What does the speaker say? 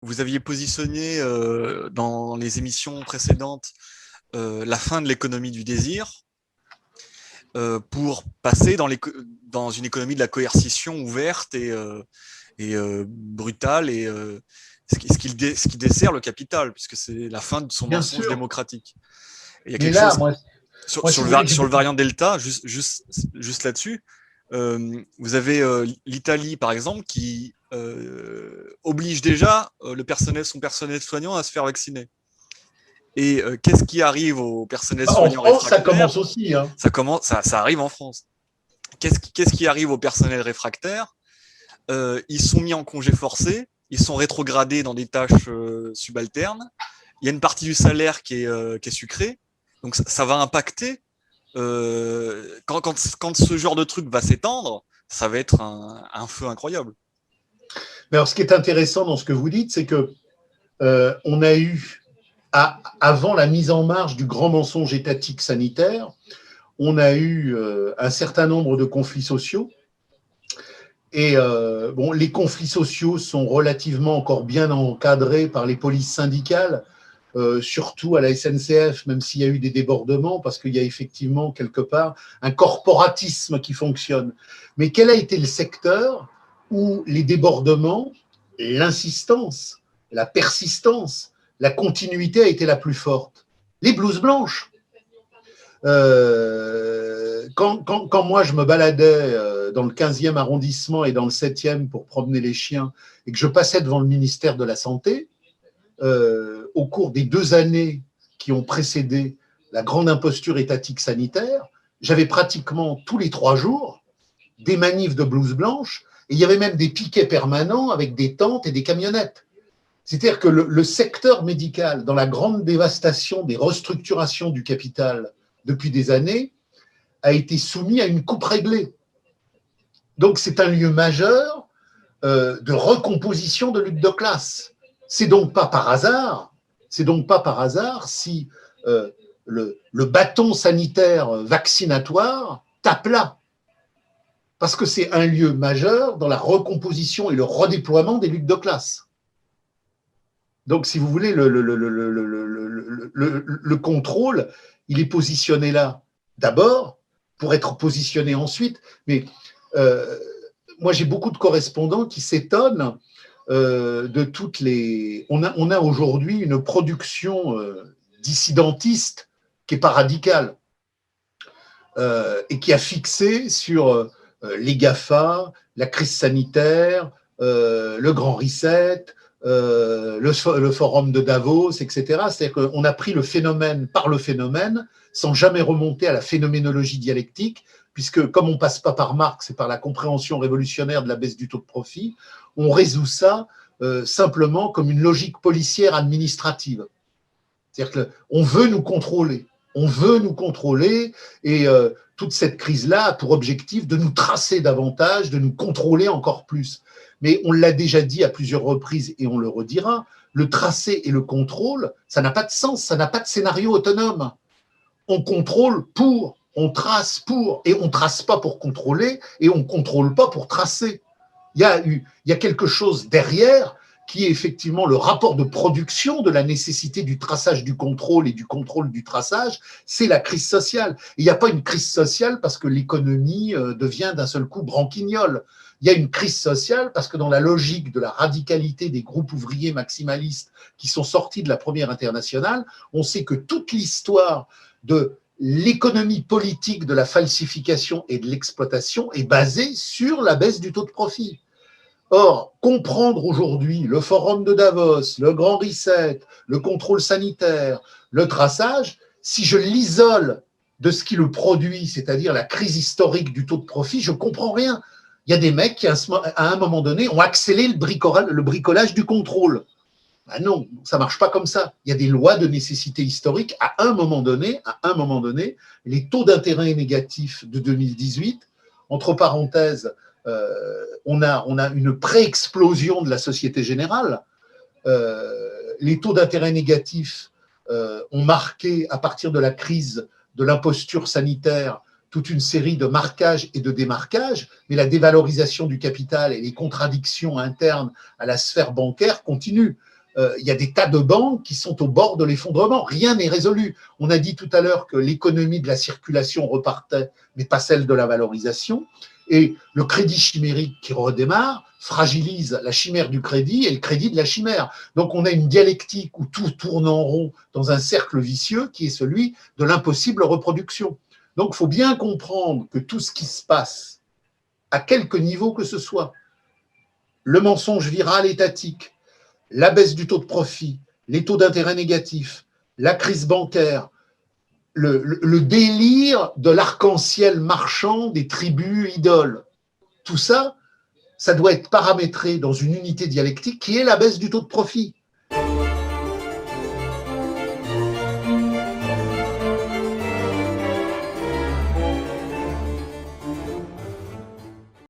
vous aviez positionné dans les émissions précédentes la fin de l'économie du désir pour passer dans une économie de la coercition ouverte et brutale et ce qui dessert le capital, puisque c'est la fin de son Bien mensonge sûr. démocratique. Et il y a Mais quelque là, chose si vous voulez, j'ai sur le beaucoup. variant Delta, juste là-dessus. Vous avez l'Italie, par exemple, qui oblige déjà son personnel soignant à se faire vacciner. Et qu'est-ce qui arrive aux personnels En soignants France, ça réfractaires? commence aussi, hein. Ça arrive en France. Qu'est-ce qui arrive aux personnels réfractaires? Ils sont mis en congé forcé, ils sont rétrogradés dans des tâches subalternes. Il y a une partie du salaire qui est sucrée. Donc ça va impacter. Quand ce genre de truc va s'étendre, ça va être un feu incroyable. Mais alors, ce qui est intéressant dans ce que vous dites, c'est que on a eu, avant la mise en marche du grand mensonge étatique sanitaire, on a eu un certain nombre de conflits sociaux. Et bon, les conflits sociaux sont relativement encore bien encadrés par les polices syndicales, surtout à la SNCF, même s'il y a eu des débordements, parce qu'il y a effectivement quelque part un corporatisme qui fonctionne. Mais quel a été le secteur où les débordements, l'insistance, la persistance, la continuité a été la plus forte? Les blouses blanches. Quand moi je me baladais dans le 15e arrondissement et dans le 7e pour promener les chiens et que je passais devant le ministère de la Santé, au cours des 2 années qui ont précédé la grande imposture étatique sanitaire, j'avais pratiquement tous les 3 jours des manifs de blouses blanches et il y avait même des piquets permanents avec des tentes et des camionnettes. C'est-à-dire que le secteur médical, dans la grande dévastation des restructurations du capital depuis des années, a été soumis à une coupe réglée. Donc c'est un lieu majeur de recomposition de lutte de classe. C'est donc pas par hasard si le bâton sanitaire vaccinatoire tape là. Parce que c'est un lieu majeur dans la recomposition et le redéploiement des luttes de classe. Donc, si vous voulez, le contrôle, il est positionné là d'abord pour être positionné ensuite. Mais moi, j'ai beaucoup de correspondants qui s'étonnent de toutes les. On a aujourd'hui une production dissidentiste qui n'est pas radicale et qui a fixé sur les GAFA, la crise sanitaire, le grand reset, le forum de Davos, etc. C'est-à-dire qu'on a pris le phénomène par le phénomène sans jamais remonter à la phénoménologie dialectique, puisque comme on ne passe pas par Marx et par la compréhension révolutionnaire de la baisse du taux de profit, on résout ça simplement comme une logique policière administrative. C'est-à-dire qu'on veut nous contrôler. On veut nous contrôler et toute cette crise-là a pour objectif de nous tracer davantage, de nous contrôler encore plus. Mais on l'a déjà dit à plusieurs reprises et on le redira, le tracé et le contrôle, ça n'a pas de sens, ça n'a pas de scénario autonome. On contrôle pour, on trace pour, et on ne trace pas pour contrôler et on ne contrôle pas pour tracer. Il y a quelque chose derrière qui est effectivement le rapport de production de la nécessité du traçage du contrôle et du contrôle du traçage, c'est la crise sociale. Et il n'y a pas une crise sociale parce que l'économie devient d'un seul coup branquignole. Il y a une crise sociale parce que dans la logique de la radicalité des groupes ouvriers maximalistes qui sont sortis de la première internationale, on sait que toute l'histoire de l'économie politique de la falsification et de l'exploitation est basée sur la baisse du taux de profit. Or, comprendre aujourd'hui le forum de Davos, le grand reset, le contrôle sanitaire, le traçage, si je l'isole de ce qui le produit, c'est-à-dire la crise historique du taux de profit, je ne comprends rien. Il y a des mecs qui, à un moment donné, ont accéléré le bricolage du contrôle. Ben non, ça ne marche pas comme ça. Il y a des lois de nécessité historique. À un moment donné, les taux d'intérêt négatifs de 2018, entre parenthèses, on a une pré-explosion de la Société Générale. Les taux d'intérêt négatifs ont marqué, à partir de la crise de l'imposture sanitaire, toute une série de marquages et de démarquages, mais la dévalorisation du capital et les contradictions internes à la sphère bancaire continuent. il y a des tas de banques qui sont au bord de l'effondrement. Rien n'est résolu. On a dit tout à l'heure que l'économie de la circulation repartait, mais pas celle de la valorisation. Et le crédit chimérique qui redémarre fragilise la chimère du crédit et le crédit de la chimère. Donc on a une dialectique où tout tourne en rond dans un cercle vicieux qui est celui de l'impossible reproduction. Donc il faut bien comprendre que tout ce qui se passe, à quelque niveau que ce soit, le mensonge viral étatique, la baisse du taux de profit, les taux d'intérêt négatifs, la crise bancaire, le délire de l'arc-en-ciel marchand des tribus idoles, tout ça, ça doit être paramétré dans une unité dialectique qui est la baisse du taux de profit.